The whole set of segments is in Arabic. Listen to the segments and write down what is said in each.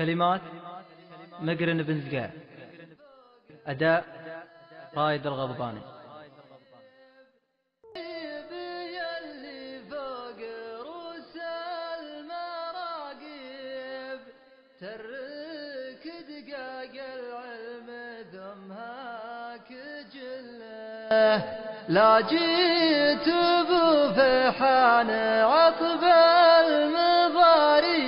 كلمات مقرن بن زقاع. أداء رائد الغضباني. ترك دقاق العلم ذمها كجله، لا جيت بفحان عطب المضاريب،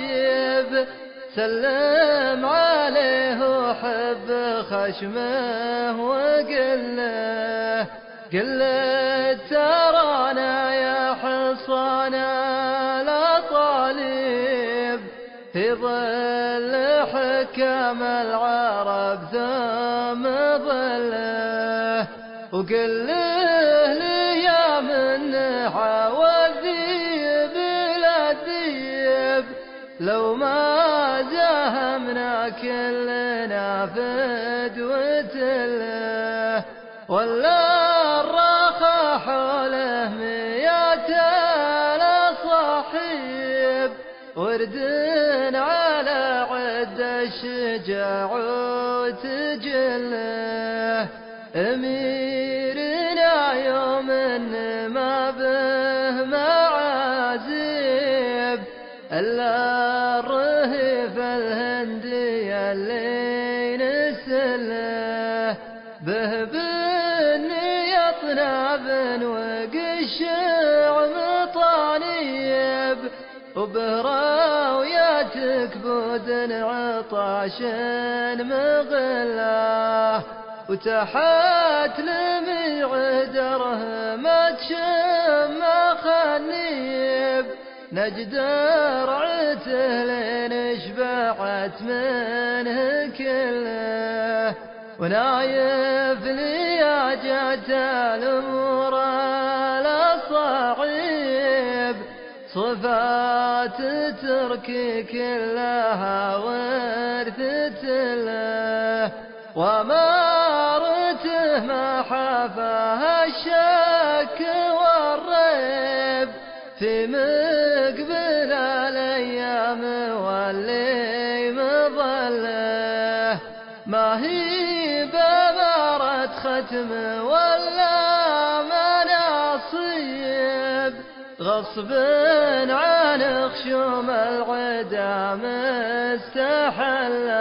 سلم عليه وحب خشمه وقله، قله ترانا يا حصانا لا طالب، في ظل حكام العرب ذم ظله، وقل له ليا من حاوذي بلا الذيب، لو ما زاهمنا كلنا فد وتله، ولا الرخا حوله مئات الأصاحيب، ورد على عد الشجاع وتجله، أميرنا يوم ما به معازيب، إلا الرهيف الهندي اللي نسله، به بني أطناب وقشع مطانيب، وبراوياتك بود عطاش مغله، وتحت لميعد رهمة شم خنيب، نجد رعته لين شبعت منه كله، ونايف لي جات الأمور الأصاعيب، صفات تركي كلها ورثت له، ومارته ما حفاها الشك والريب، في مقبل الأيام واللي مظله، ما هي بمرة ختم ولا مناصيب، غصب عن خشوم العدا مستحله.